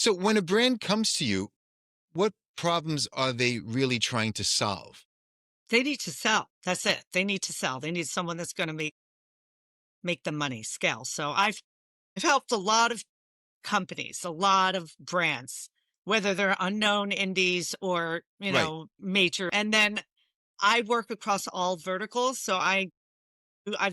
So when a brand comes to you, what problems are they really trying to solve? They need to sell. That's it. They need to sell. They need someone that's going to make the money scale. So I've helped a lot of companies, a lot of brands, whether they're unknown indies or, Right. major. And then I work across all verticals. So I've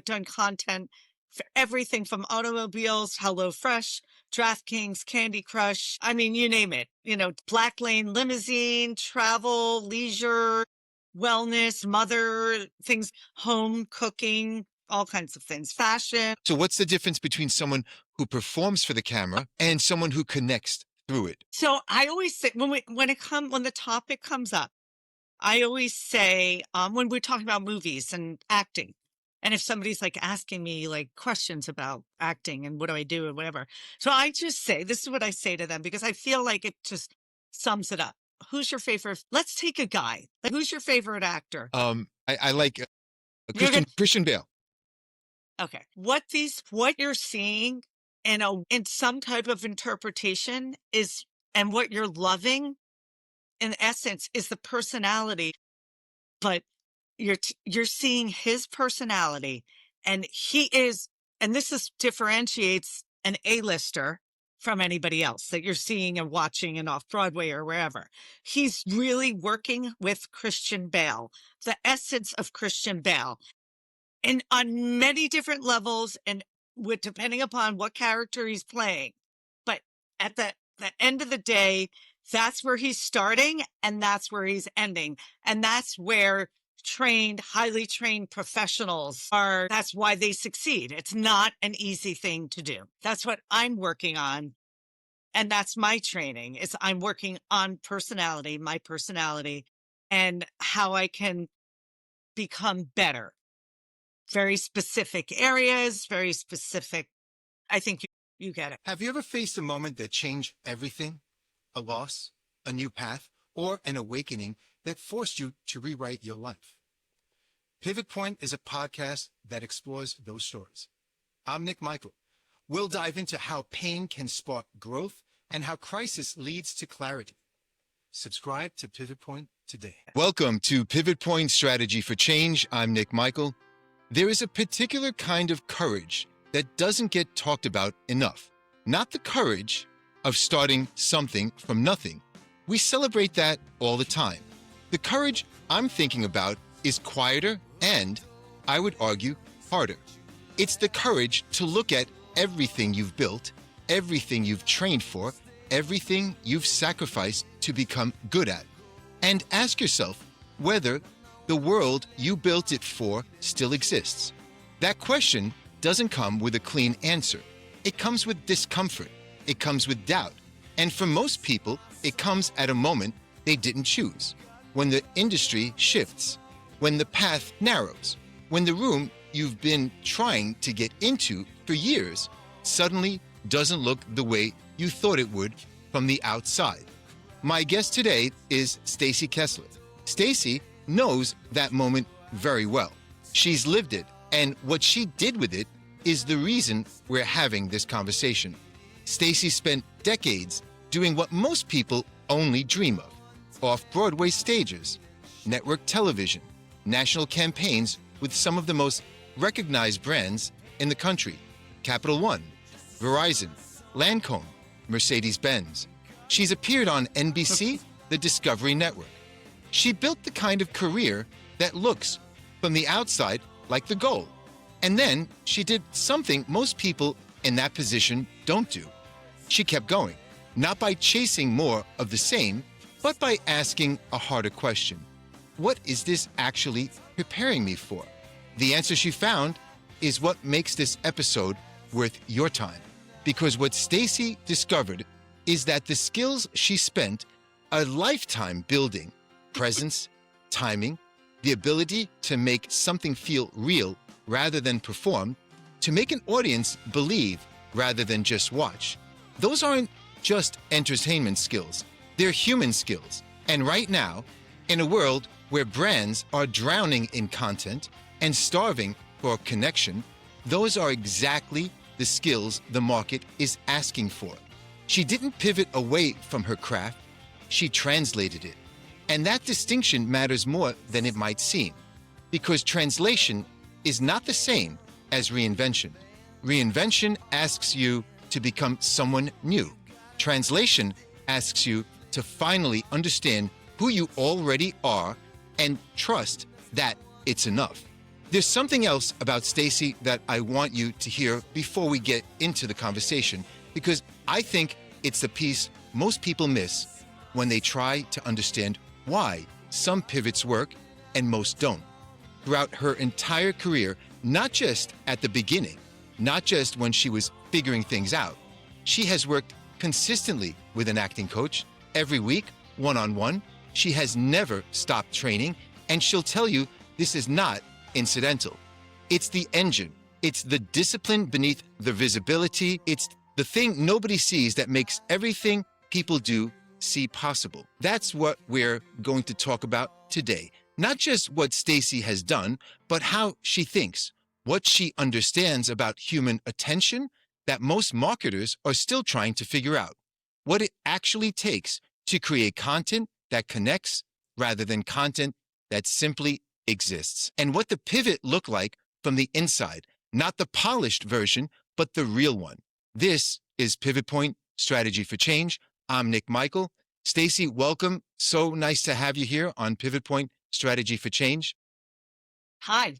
done content for everything from automobiles, HelloFresh, DraftKings, Candy Crush. I mean, you name it. Black Lane Limousine, travel, leisure, wellness, mother things, home cooking, all kinds of things, fashion. So what's the difference between someone who performs for the camera and someone who connects through it? So I always say when the topic comes up, I always say, when we're talking about movies and acting, and if somebody's like asking me like questions about acting and what do I do and whatever. So I just say, this is what I say to them because I feel like it just sums it up. Who's your favorite? Let's take a guy. Like, who's your favorite actor? I like You're gonna Christian Bale. Okay. What you're seeing in some type of interpretation is, and what you're loving in essence is the personality, but you're seeing his personality, and this is differentiates an A-lister from anybody else that you're seeing and watching in Off-Broadway or wherever. He's really working with Christian Bale, the essence of Christian Bale, and on many different levels, and with depending upon what character he's playing. But at the end of the day, that's where he's starting and that's where he's ending. And that's where highly trained professionals that's why they succeed. It's not an easy thing to do. That's what I'm working on. And that's my training is I'm working on my personality, and how I can become better. Very specific areas, very specific. I think you get it. Have you ever faced a moment that changed everything? A loss, a new path, or an awakening that forced you to rewrite your life? Pivot Point is a podcast that explores those stories. I'm Nick Michael. We'll dive into how pain can spark growth and how crisis leads to clarity. Subscribe to Pivot Point today. Welcome to Pivot Point Strategy for Change. I'm Nick Michael. There is a particular kind of courage that doesn't get talked about enough. Not the courage of starting something from nothing. We celebrate that all the time. The courage I'm thinking about is quieter and, I would argue, harder. It's the courage to look at everything you've built, everything you've trained for, everything you've sacrificed to become good at, and ask yourself whether the world you built it for still exists. That question doesn't come with a clean answer. It comes with discomfort. It comes with doubt. And for most people, it comes at a moment they didn't choose. When the industry shifts, when the path narrows, when the room you've been trying to get into for years suddenly doesn't look the way you thought it would from the outside. My guest today is Stacy Kessler. Stacy knows that moment very well. She's lived it, and what she did with it is the reason we're having this conversation. Stacy spent decades doing what most people only dream of: off-Broadway stages, network television, national campaigns with some of the most recognized brands in the country: Capital One, Verizon, Lancôme, Mercedes-Benz. She's appeared on NBC, the Discovery Network. She built the kind of career that looks, from the outside, like the goal. And then she did something most people in that position don't do. She kept going, not by chasing more of the same, but by asking a harder question. What is this actually preparing me for? The answer she found is what makes this episode worth your time. Because what Stacy discovered is that the skills she spent a lifetime building, presence, timing, the ability to make something feel real rather than perform, to make an audience believe rather than just watch, those aren't just entertainment skills. They're human skills. And right now, in a world where brands are drowning in content and starving for connection, those are exactly the skills the market is asking for. She didn't pivot away from her craft, she translated it. And that distinction matters more than it might seem, because translation is not the same as reinvention. Reinvention asks you to become someone new. Translation asks you to finally understand who you already are and trust that it's enough. There's something else about Stacy that I want you to hear before we get into the conversation, because I think it's the piece most people miss when they try to understand why some pivots work and most don't. Throughout her entire career, not just at the beginning, not just when she was figuring things out, she has worked consistently with an acting coach every week, one-on-one. She has never stopped training, and she'll tell you this is not incidental. It's the engine. It's the discipline beneath the visibility. It's the thing nobody sees that makes everything people do see possible. That's what we're going to talk about today. Not just what Stacy has done, but how she thinks, what she understands about human attention that most marketers are still trying to figure out, what it actually takes to create content that connects rather than content that simply exists, and what the pivot looked like from the inside, not the polished version, but the real one. This is Pivot Point Strategy for Change. I'm Nick Michael. Stacy, welcome. So nice to have you here on Pivot Point Strategy for Change. Hi,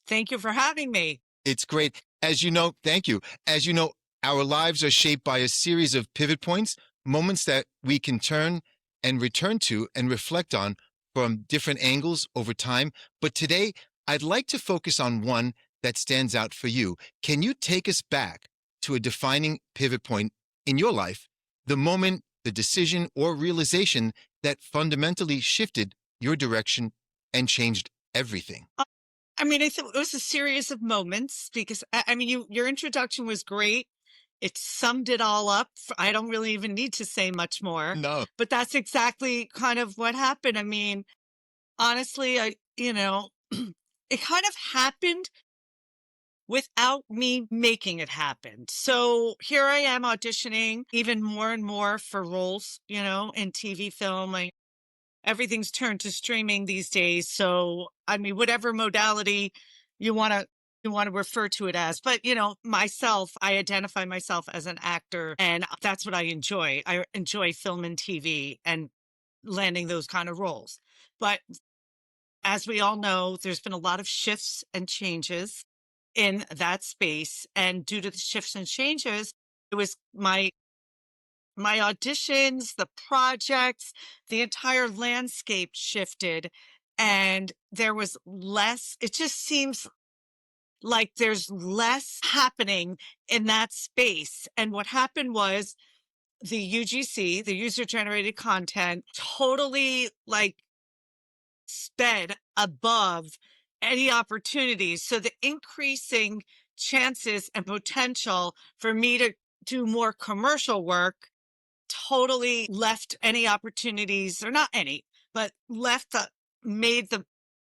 thank you for having me. It's great. As you know, thank you. As you know, our lives are shaped by a series of pivot points, moments that we can turn and return to and reflect on from different angles over time. But today, I'd like to focus on one that stands out for you. Can you take us back to a defining pivot point in your life, the moment, the decision, or realization that fundamentally shifted your direction and changed everything? I mean, I thought it was a series of moments because your introduction was great. It summed it all up. I don't really even need to say much more. No. But that's exactly kind of what happened. I mean, honestly, it kind of happened without me making it happen. So here I am auditioning even more and more for roles, in TV, film. Everything's turned to streaming these days. So, I mean, whatever modality you want to refer to it as. But, myself, I identify myself as an actor, and that's what I enjoy. I enjoy film and TV and landing those kind of roles. But as we all know, there's been a lot of shifts and changes in that space. And due to the shifts and changes, it was my auditions, the projects, the entire landscape shifted, and there was less. It just seems like there's less happening in that space. And what happened was the UGC, the user generated content, totally sped above any opportunities. So the increasing chances and potential for me to do more commercial work totally left any opportunities, or not any, but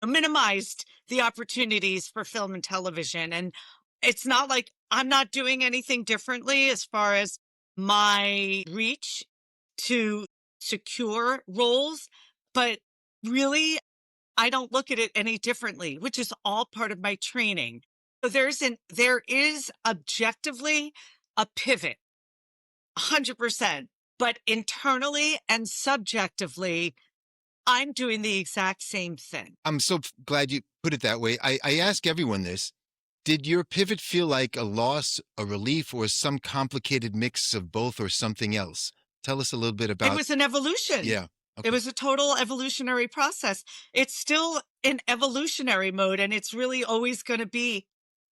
minimized the opportunities for film and television. And it's not like I'm not doing anything differently as far as my reach to secure roles, but really, I don't look at it any differently, which is all part of my training. So there is objectively a pivot, 100%. But internally and subjectively, I'm doing the exact same thing. I'm so glad you put it that way. I ask everyone this. Did your pivot feel like a loss, a relief, or some complicated mix of both or something else? Tell us a little bit about it. It was an evolution. Yeah. Okay. It was a total evolutionary process. It's still in evolutionary mode, and it's really always going to be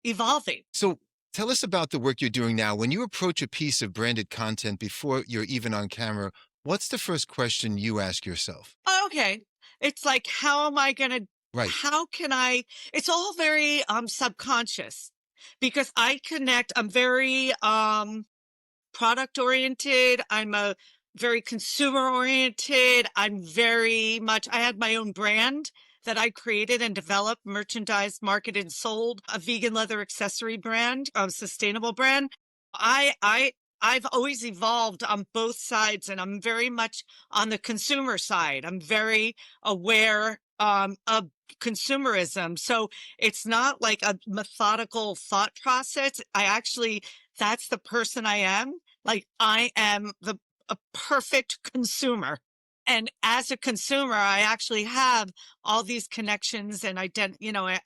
evolving. So tell us about the work you're doing now. When you approach a piece of branded content before you're even on camera, what's the first question you ask yourself? Okay. It's like, how am I going to, Right. how can I, it's all very subconscious because I'm very product oriented. I'm a very consumer oriented. I had my own brand that I created and developed, merchandise, marketed, and sold, a vegan leather accessory brand, sustainable brand. I I've always evolved on both sides, and I'm very much on the consumer side. I'm very aware of consumerism. So it's not like a methodical thought process. That's the person I am. Like, I am a perfect consumer. And as a consumer, I actually have all these connections, and I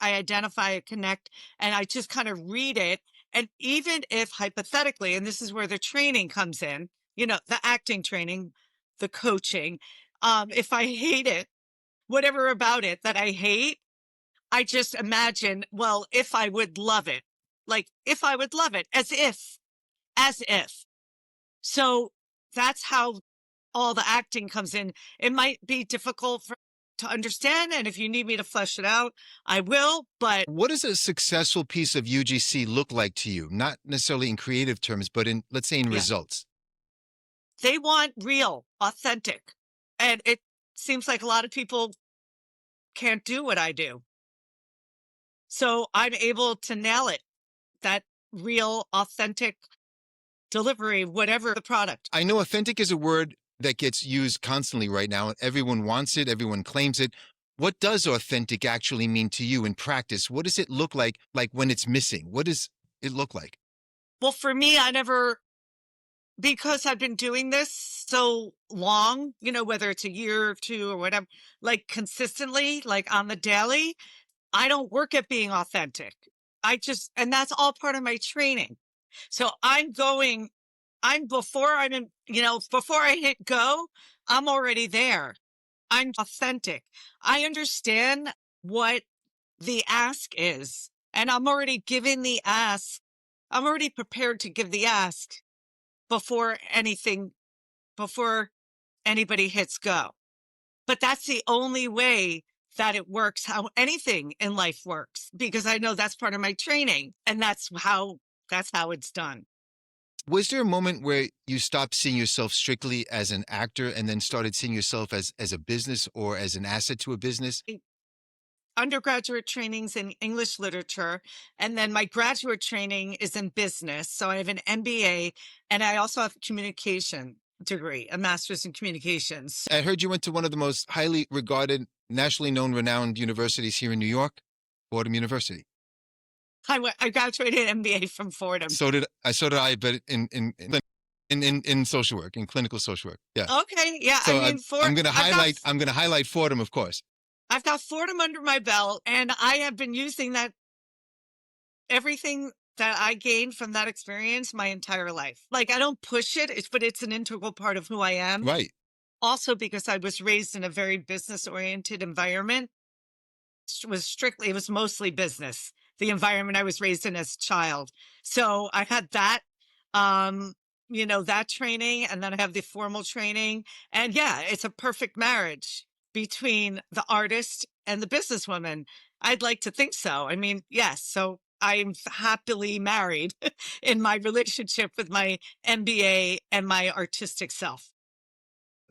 identify a connect, and I just kind of read it. And even if hypothetically, and this is where the training comes in, the acting training, the coaching, if I hate it, whatever about it that I hate, I just imagine, well, if I would love it, like if I would love it, as if. So that's how all the acting comes in. It might be difficult to understand, and if you need me to flesh it out, I will. But What does a successful piece of UGC look like to you? Not necessarily in creative terms, but in, let's say, in results. They want real, authentic. And it seems like a lot of people can't do what I do. So I'm able to nail it, that real, authentic delivery, whatever the product. I know authentic is a word that gets used constantly right now. Everyone wants it. Everyone claims it. What does authentic actually mean to you in practice? What does it look like when it's missing? What does it look like? Well, for me, because I've been doing this so long, whether it's a year or two or whatever, like consistently, like on the daily, I don't work at being authentic. And that's all part of my training. So before I hit go, I'm already there. I'm authentic. I understand what the ask is, and I'm already giving the ask. I'm already prepared to give the ask before anybody hits go. But that's the only way that it works, how anything in life works, because I know that's part of my training, and that's how it's done. Was there a moment where you stopped seeing yourself strictly as an actor and then started seeing yourself as a business or as an asset to a business? Undergraduate trainings in English literature, and then my graduate training is in business. So I have an MBA, and I also have a communication degree, a master's in communications. I heard you went to one of the most highly regarded, nationally known, renowned universities here in New York, Fordham University. I graduated MBA from Fordham. So did I, but in social work, in clinical social work. Yeah. Okay. Yeah. So I'm going to highlight Fordham, of course. I've got Fordham under my belt, and I have been using everything that I gained from that experience my entire life. Like, I don't push it, but it's an integral part of who I am. Right. Also, because I was raised in a very business-oriented environment. It was mostly business, the environment I was raised in as a child. So I had that, that training, and then I have the formal training. And yeah, it's a perfect marriage between the artist and the businesswoman. I'd like to think so. I mean, yes. So I'm happily married in my relationship with my MBA and my artistic self.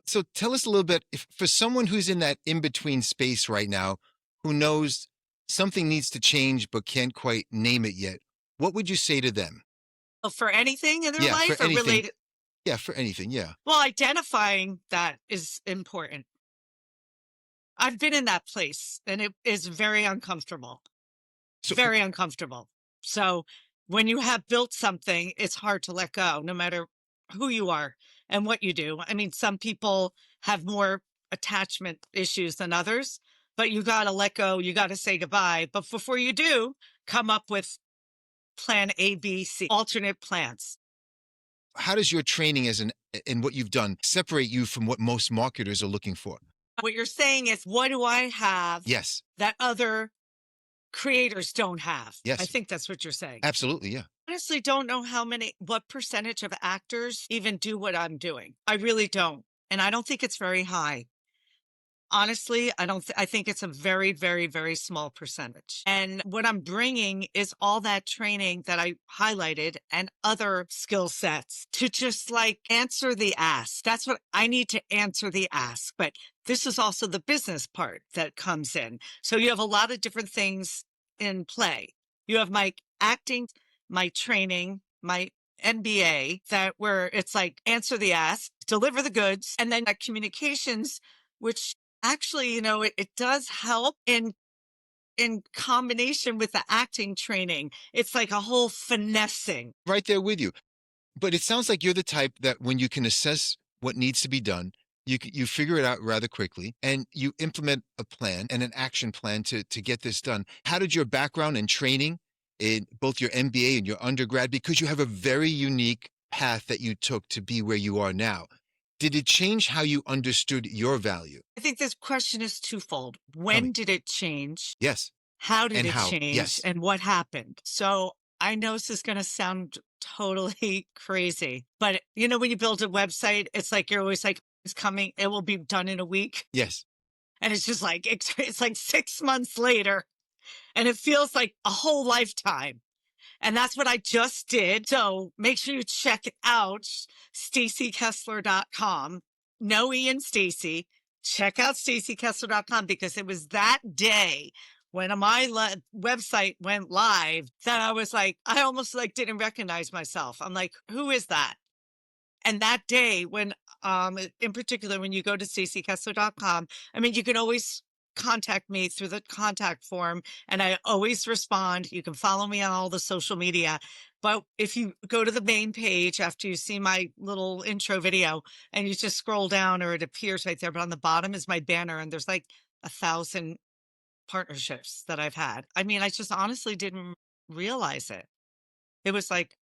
So tell us a little bit, for someone who's in that in-between space right now, who knows something needs to change but can't quite name it yet, what would you say to them? For anything in their life, for anything. Related? Yeah, for anything, yeah. Well, identifying that is important. I've been in that place, and it is very uncomfortable. Very uncomfortable. So when you have built something, it's hard to let go, no matter who you are and what you do. I mean, some people have more attachment issues than others, but you got to let go. You got to say goodbye. But before you do, come up with plan A, B, C, alternate plans. How does your training and what you've done separate you from what most marketers are looking for? What you're saying is, what do I have? Yes. That other creators don't have? Yes. I think that's what you're saying. Absolutely, yeah. I honestly don't know what percentage of actors even do what I'm doing. I really don't. And I don't think it's very high. Honestly, I think it's a very, very, very small percentage. And what I'm bringing is all that training that I highlighted and other skill sets to just answer the ask. That's what I need, to answer the ask. But this is also the business part that comes in. So you have a lot of different things in play. You have my acting, my training, my MBA that where it's like answer the ask, deliver the goods, and then that communications, which actually, it does help in combination with the acting training. It's like a whole finessing. Right there with you. But it sounds like you're the type that when you can assess what needs to be done, you figure it out rather quickly and you implement a plan and an action plan to get this done. How did your background and training in both your MBA and your undergrad, because you have a very unique path that you took to be where you are now, did it change how you understood your value? I think this question is twofold. Tell me. When did it change? Yes. How did And it how? change? Yes. And what happened? So I know this is going to sound totally crazy, but when you build a website, it's like you're always like, it's coming, it will be done in a week. Yes. And it's just like, it's like 6 months later and it feels like a whole lifetime. And that's what I just did. So make sure you check it out, stacykessler.com. No E in Stacy. Check out stacykessler.com because it was that day when my website went live that I was like, I almost like didn't recognize myself. I'm like, who is that? And that day when, in particular, when you go to stacykessler.com, I mean, you can always contact me through the contact form and I always respond. You can follow me on all the social media. But if you go to the main page after you see my little intro video and you just scroll down or it appears right there, but on the bottom is my banner and there's like 1,000 partnerships that I've had. I mean, I just honestly didn't realize it. It was like,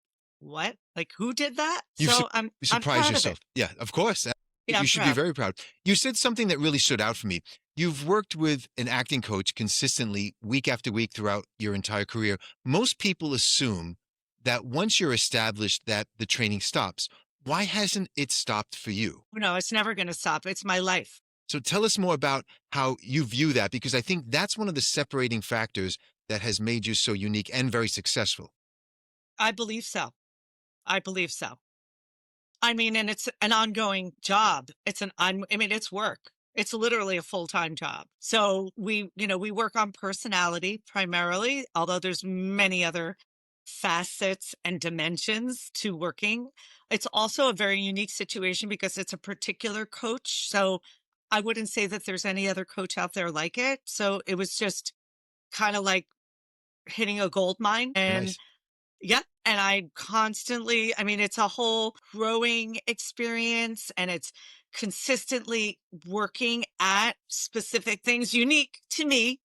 what? Like who did that? You So you I'm surprise proud of yourself. it. Yeah, of course. Yeah, I'm You should be proud. very proud. You said something that really stood out for me. You've worked with an acting coach consistently week after week throughout your entire career. Most people assume that once you're established that the training stops. Why hasn't it stopped for you? No, it's never going to stop. It's my life. So tell us more about how you view that, because I think that's one of the separating factors that has made you so unique and very successful. I believe so. I believe so. I mean, and it's an ongoing job. I mean, it's work. It's literally a full-time job. So we work on personality primarily, although there's many other facets and dimensions to working. It's also a very unique situation because it's a particular coach. So I wouldn't say that there's any other coach out there like it. So it was just kind of like hitting a gold mine. And Nice. yeah. And I mean, it's a whole growing experience and it's consistently working at specific things unique to me,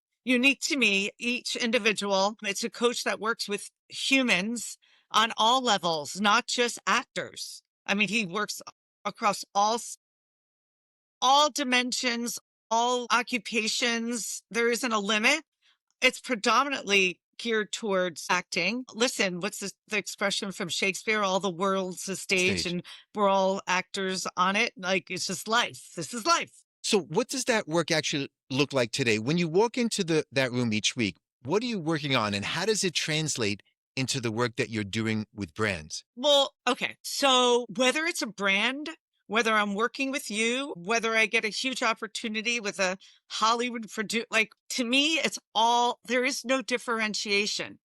each individual. It's a coach that works with humans on all levels, not just actors. I mean, he works across all dimensions, all occupations. There isn't a limit. It's predominantly geared towards acting. Listen, what's the expression from Shakespeare? All the world's a stage Stage. and we're all actors on it. Like it's just life. This is life. So what does that work actually look like today? When you walk into that room each week, what are you working on and how does it translate into the work that you're doing with brands? Well, okay. So whether it's a brand, whether I'm working with you, whether I get a huge opportunity with a Hollywood producer, like to me, there is no differentiation.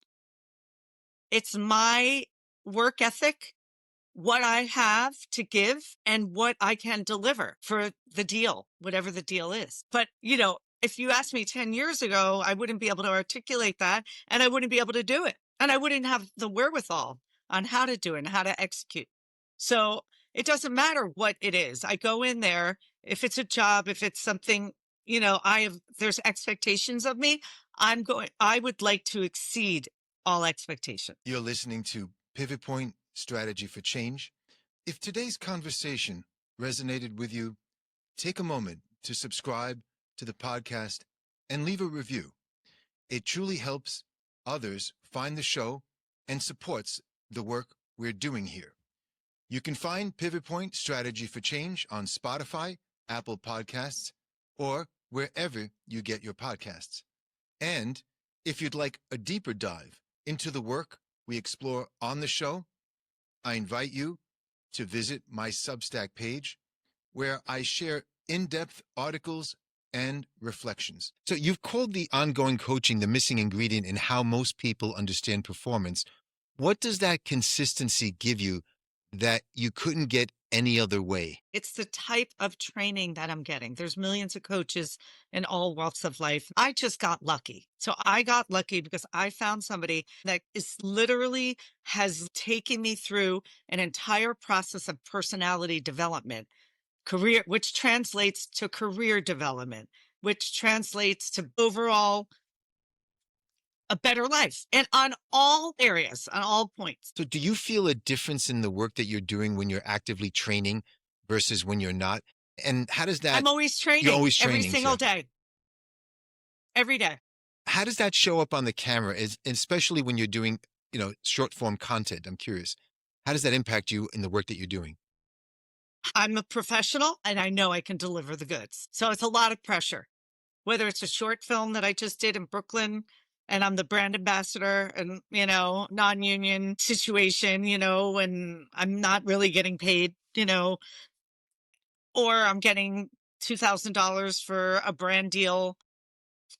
It's my work ethic, what I have to give and what I can deliver for the deal, whatever the deal is. But, if you asked me 10 years ago, I wouldn't be able to articulate that and I wouldn't be able to do it. And I wouldn't have the wherewithal on how to do it and how to execute. So it doesn't matter what it is. I go in there. If it's a job, if it's something, there's expectations of me. I would like to exceed all expectation. You're listening to Pivot Point Strategy for Change. If today's conversation resonated with you, take a moment to subscribe to the podcast and leave a review. It truly helps others find the show and supports the work we're doing here. You can find Pivot Point Strategy for Change on Spotify, Apple Podcasts, or wherever you get your podcasts. And if you'd like a deeper dive into the work we explore on the show, I invite you to visit my Substack page where I share in-depth articles and reflections. So you've called the ongoing coaching the missing ingredient in how most people understand performance. What does that consistency give you that you couldn't get any other way? It's the type of training that I'm getting. There's millions of coaches in all walks of life. I just got lucky. So I got lucky because I found somebody that is literally has taken me through an entire process of personality development, career, which translates to career development, which translates to overall a better life and on all areas, on all points. So do you feel a difference in the work that you're doing when you're actively training versus when you're not? And how does that I'm always you're training always every training, single so day, every day. how does that show up on the camera, especially when you're doing, short form content? I'm curious. How does that impact you in the work that you're doing? I'm a professional and I know I can deliver the goods. So it's a lot of pressure, whether it's a short film that I just did in Brooklyn and I'm the brand ambassador and, non-union situation, and I'm not really getting paid, or I'm getting $2,000 for a brand deal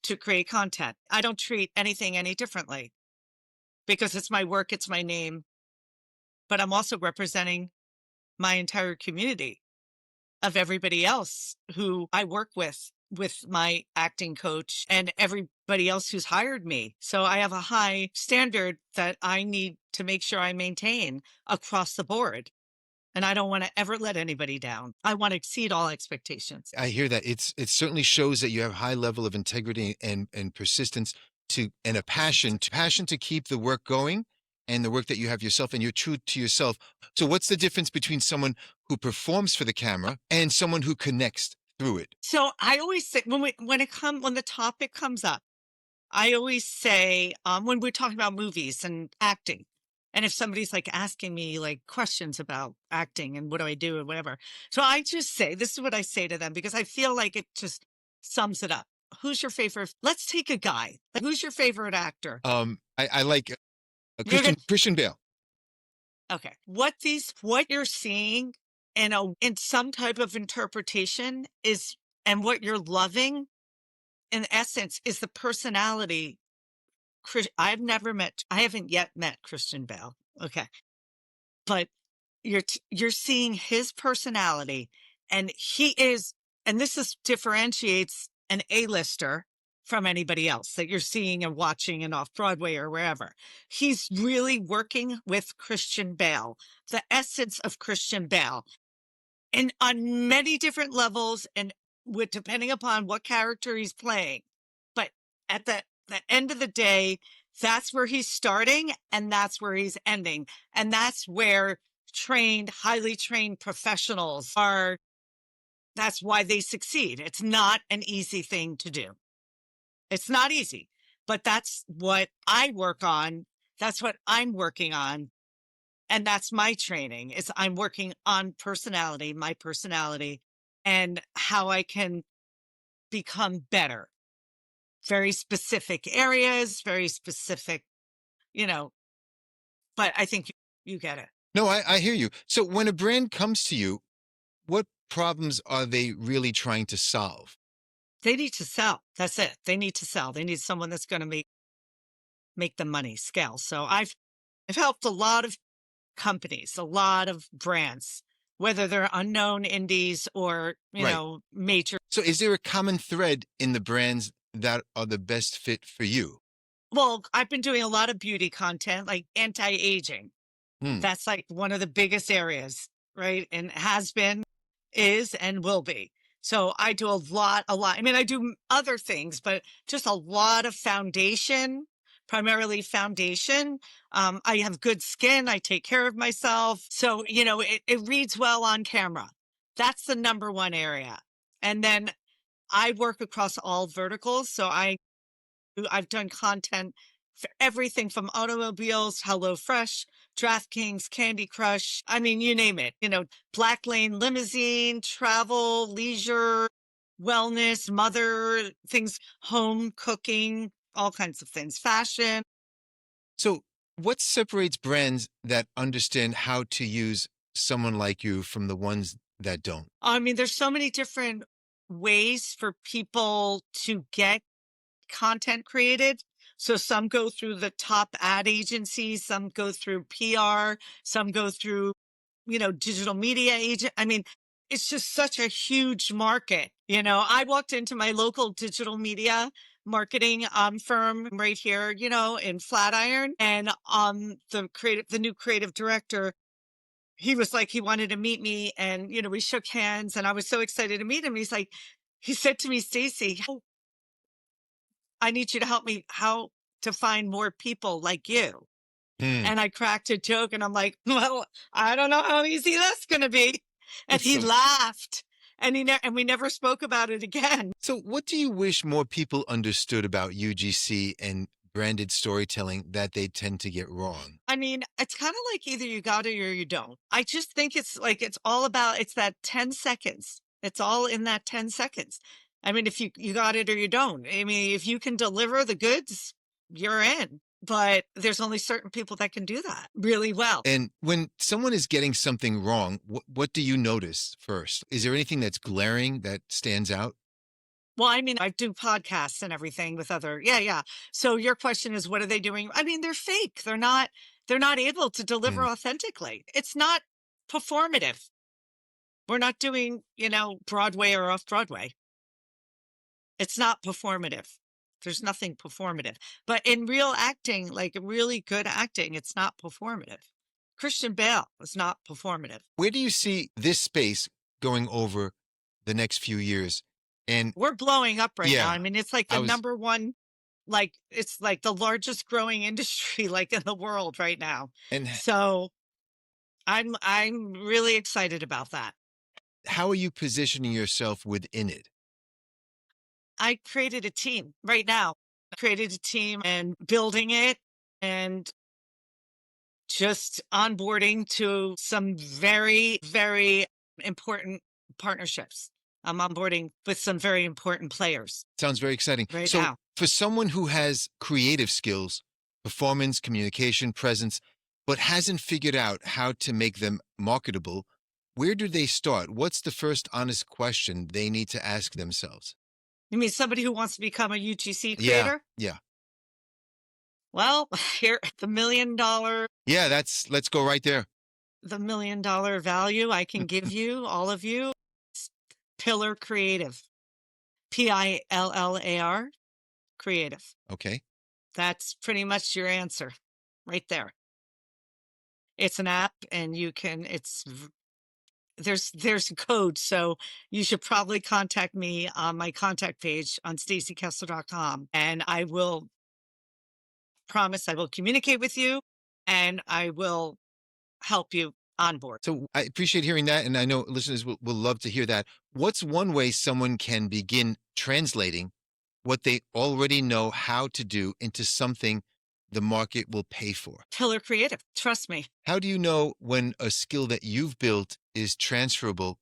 to create content. I don't treat anything any differently because it's my work, it's my name, but I'm also representing my entire community of everybody else who I work with my acting coach and everybody else who's hired me. So I have a high standard that I need to make sure I maintain across the board. And I don't want to ever let anybody down. I want to exceed all expectations. I hear that. It certainly shows that you have a high level of integrity and persistence and a passion to keep the work going and the work that you have yourself, and you're true to yourself. So what's the difference between someone who performs for the camera and someone who connects through it? So I always say when the topic comes up, I always say when we're talking about movies and acting, and if somebody's like asking me like questions about acting and what do I do and whatever, so I just say this is what I say to them because I feel like it just sums it up. Who's your favorite? Let's take a guy. Like, who's your favorite actor? I like You're gonna Christian Bale. okay. What you're seeing in some type of interpretation is, and what you're loving in essence is the personality. I haven't yet met Christian Bale. Okay. But you're seeing his personality and he is, and this is differentiates an A-lister from anybody else that you're seeing and watching in Off-Broadway or wherever. He's really working with Christian Bale, the essence of Christian Bale, and on many different levels and with depending upon what character he's playing. But at the end of the day, that's where he's starting and that's where he's ending. And that's where highly trained professionals are. That's why they succeed. It's not an easy thing to do. It's not easy, but that's what I work on. That's what I'm working on. And that's my training is I'm working on my personality and how I can become better. Very specific areas, very specific, but I think you get it. No, I hear you. So when a brand comes to you, what problems are they really trying to solve? They need to sell. That's it. They need to sell. They need someone that's going to make the money scale. So I've helped a lot of companies, a lot of brands, whether they're unknown indies or, Right. major. So is there a common thread in the brands that are the best fit for you? Well, I've been doing a lot of beauty content, like anti-aging. Hmm. That's like one of the biggest areas, right? And has been, is, and will be. So I do a lot. I mean, I do other things, but just a lot of foundation, primarily foundation. I have good skin. I take care of myself. So, it reads well on camera. That's the number one area. And then I work across all verticals. So I've done content for everything from automobiles, HelloFresh, DraftKings, Candy Crush. I mean, you name it, Black Lane Limousine, travel, leisure, wellness, mother things, home cooking, all kinds of things, fashion. So what separates brands that understand how to use someone like you from the ones that don't? I mean, there's so many different ways for people to get content created. So some go through the top ad agencies, some go through PR, some go through, digital media agent. I mean, it's just such a huge market. I walked into my local digital media marketing firm right here, in Flatiron, and the new creative director, he was like, he wanted to meet me, and we shook hands, and I was so excited to meet him. He said to me, Stacy, I need you to help me how to find more people like you. Hmm. And I cracked a joke, and I'm like, well, I don't know how easy that's going to be. And he So, laughed, and we never spoke about it again. so what do you wish more people understood about UGC and branded storytelling that they tend to get wrong? I mean, it's kind of like either you got it or you don't. I just think it's like, it's all about, it's that 10 seconds. It's all in that 10 seconds. I mean, if you got it or you don't. I mean, if you can deliver the goods, you're in. But there's only certain people that can do that really well. And when someone is getting something wrong, what do you notice first? Is there anything that's glaring that stands out? Well, I mean, I do podcasts and everything with yeah. So your question is, what are they doing? I mean, they're fake. They're not able to deliver Mm. authentically. It's not performative. We're not doing, Broadway or off-Broadway. It's not performative. There's nothing performative. But in real acting, like really good acting, it's not performative. Christian Bale is not performative. Where do you see this space going over the next few years? And We're blowing up right now. yeah, I mean, it's like I the was, number one, like it's like the largest growing industry like in the world right now. and So I'm really excited about that. how are you positioning yourself within it? I created a team right now. I created a team and building it and just onboarding to some very, very important partnerships. I'm onboarding with some very important players Sounds very exciting. right So, now. for someone who has creative skills, performance, communication, presence, but hasn't figured out how to make them marketable, where do they start? What's the first honest question they need to ask themselves? You mean somebody who wants to become a UGC Yeah, creator? yeah. Well, here Yeah, let's go right there. the $1 million value I can give you, all of you, is Pillar Creative. Pillar Creative. Okay. That's pretty much your answer right there. It's an app, and there's a code, so you should probably contact me on my contact page on stacykessler.com, and I will promise I will communicate with you, and I will help you on board. So I appreciate hearing that. And I know listeners will love to hear that. What's one way someone can begin translating what they already know how to do into something the market will pay for? Pillar Creative, trust me. How do you know when a skill that you've built is transferable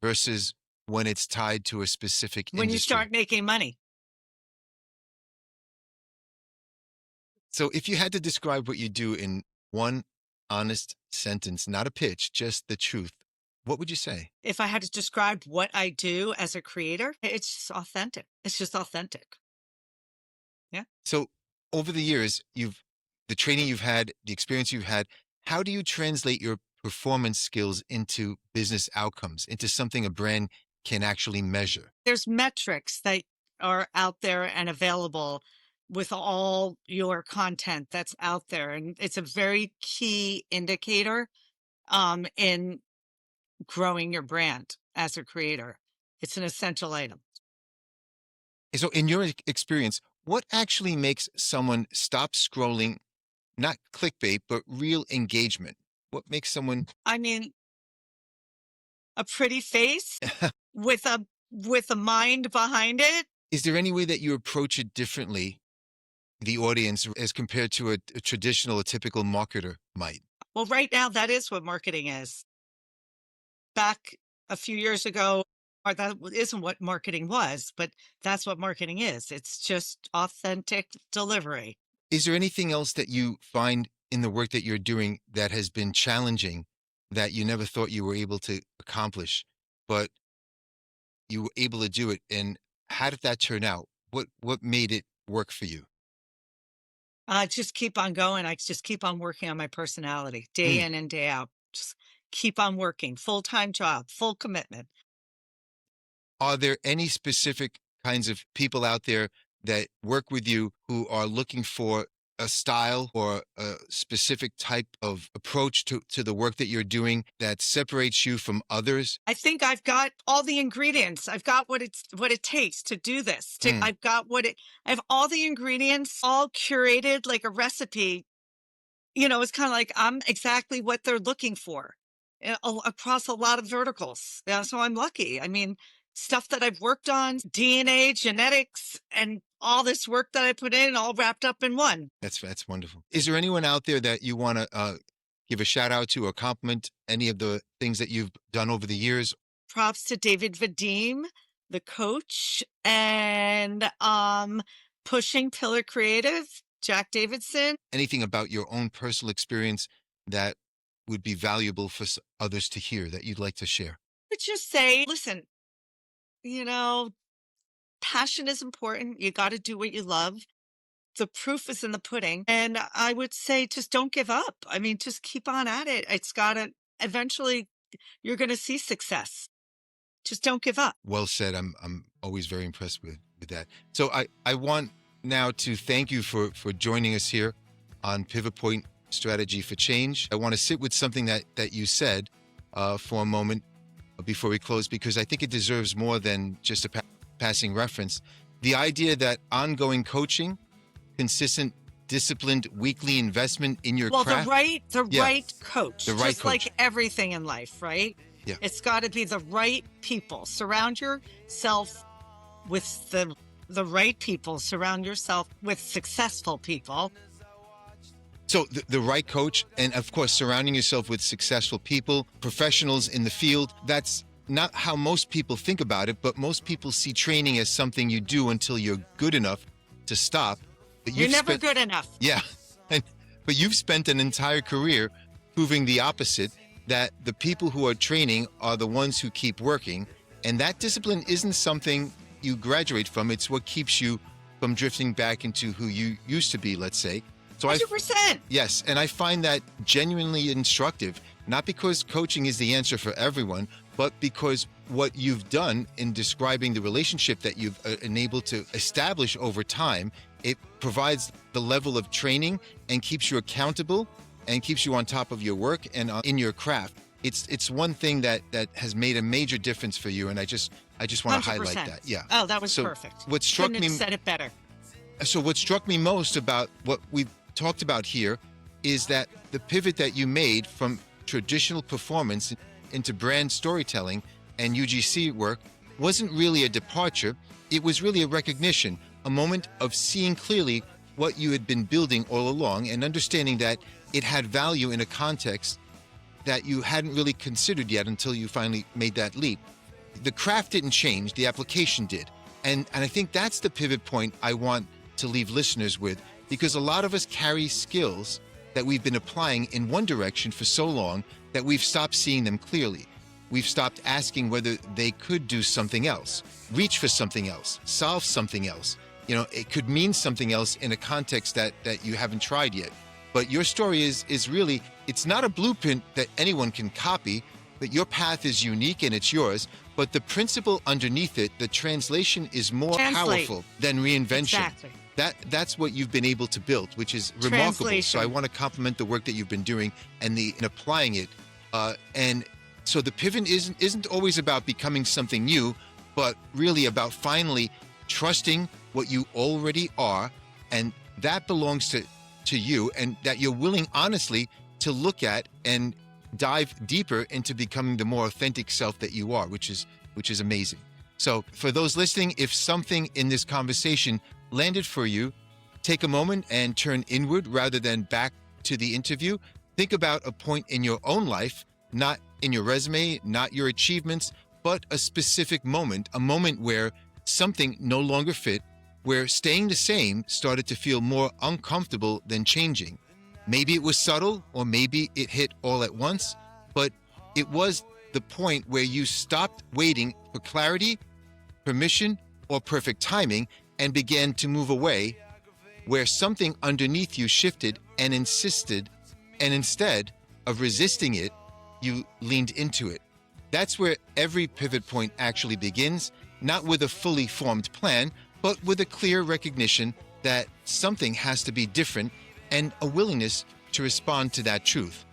versus when it's tied to a specific When you industry? start making money. So if you had to describe what you do in one honest sentence, not a pitch, just the truth, what would you say? If I had to describe what I do as a creator, it's just authentic. It's just authentic. Yeah. So over the years, the training you've had, the experience you've had, how do you translate your performance skills into business outcomes, into something a brand can actually measure? There's metrics that are out there and available with all your content that's out there. And it's a very key indicator in growing your brand as a creator. It's an essential item. So in your experience, what actually makes someone stop scrolling, not clickbait, but real engagement? What makes someone I mean, a pretty face with a mind behind it. is there any way that you approach it differently, the audience, as compared to a traditional, a typical marketer might? Well, right now, that is what marketing is. Back a few years ago, or that isn't what marketing was, but that's what marketing is. It's just authentic delivery. Is there anything else that you find in the work that you're doing that has been challenging that you never thought you were able to accomplish, but you were able to do it? And how did that turn out? What made it work for you? Just keep on going. I just keep on working on my personality day Mm. in and day out. Just keep on working. Full-time job, full commitment. Are there any specific kinds of people out there that work with you who are looking for a style or a specific type of approach to the work that you're doing that separates you from others? I think I've got all the ingredients. I've got what it takes to do this. Mm. I have all the ingredients all curated like a recipe. It's kind of like I'm exactly what they're looking for across a lot of verticals. Yeah, so I'm lucky. I mean, stuff that I've worked on, DNA, genetics, and all this work that I put in, all wrapped up in one. That's wonderful. Is there anyone out there that you want to give a shout out to or compliment any of the things that you've done over the years? Props to David Vadim, the coach, and pushing Pillar Creative, Jack Davidson. Anything about your own personal experience that would be valuable for others to hear that you'd like to share? But just say, listen, passion is important. You got to do what you love. The proof is in the pudding. And I would say, just don't give up. I mean, just keep on at it. It's got to eventually, you're going to see success. Just don't give up. Well said. I'm always very impressed with that. So I want now to thank you for joining us here on Pivot Point Strategy for Change. I want to sit with something that you said for a moment before we close, because I think it deserves more than just a passing reference. The idea that ongoing coaching, consistent, disciplined, weekly investment in your craft. Right coach. The right just coach. Like everything in life, right? Yeah. It's got to be the right people. Surround yourself with the right people. Surround yourself with successful people. So the right coach, and of course, surrounding yourself with successful people, professionals in the field. That's not how most people think about it, but most people see training as something you do until you're good enough to stop. But You're never good enough. Yeah. But you've spent an entire career proving the opposite, that the people who are training are the ones who keep working. And that discipline isn't something you graduate from. It's what keeps you from drifting back into who you used to be, let's say. So 100%. Yes. And I find that genuinely instructive, not because coaching is the answer for everyone, but because what you've done in describing the relationship that you've enabled to establish over time, it provides the level of training and keeps you accountable and keeps you on top of your work and in your craft. It's one thing that has made a major difference for you, and I just want to 100%. highlight that. Yeah. Oh, that was So perfect. what struck Couldn't me have said it better. So what struck me most about what we've talked about here is that the pivot that you made from traditional performance into brand storytelling and UGC work wasn't really a departure. It was really a recognition, a moment of seeing clearly what you had been building all along and understanding that it had value in a context that you hadn't really considered yet until you finally made that leap. The craft didn't change, the application did. And I think that's the pivot point I want to leave listeners with, because a lot of us carry skills that we've been applying in one direction for so long that we've stopped seeing them clearly. We've stopped asking whether they could do something else, reach for something else, solve something else. It could mean something else in a context that you haven't tried yet. But your story is really, it's not a blueprint that anyone can copy, but your path is unique and it's yours. But the principle underneath it, the translation, is more powerful than reinvention. Exactly. That's what you've been able to build, which is remarkable. So I want to compliment the work that you've been doing and applying it. And so the pivot isn't always about becoming something new, but really about finally trusting what you already are, and that belongs to you, and that you're willing honestly to look at and dive deeper into becoming the more authentic self that you are, which is amazing. So for those listening, if something in this conversation landed for you, take a moment and turn inward rather than back to the interview. Think about a point in your own life, not in your resume, not your achievements, but a specific moment, a moment where something no longer fit, where staying the same started to feel more uncomfortable than changing. Maybe it was subtle, or maybe it hit all at once, but it was the point where you stopped waiting for clarity, permission, or perfect timing and began to move away where something underneath you shifted and insisted, and instead of resisting it, you leaned into it. That's where every pivot point actually begins, not with a fully formed plan, but with a clear recognition that something has to be different and a willingness to respond to that truth.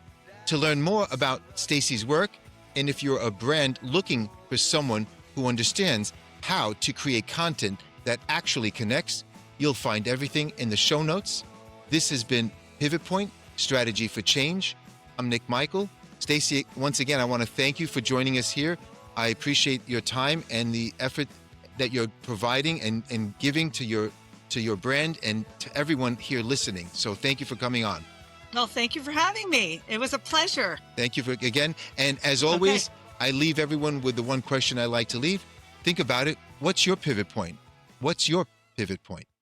To learn more about Stacy's work, and if you're a brand looking for someone who understands how to create content that actually connects, you'll find everything in the show notes. This has been Pivot Point, Strategy for Change. I'm Nick Michael. Stacy, once again, I want to thank you for joining us here. I appreciate your time and the effort that you're providing and giving to your brand and to everyone here listening. So thank you for coming on. Well, thank you for having me. It was a pleasure. Thank you again. And as always, I leave everyone with the one question I like to leave. Think about it. What's your pivot point? What's your pivot point?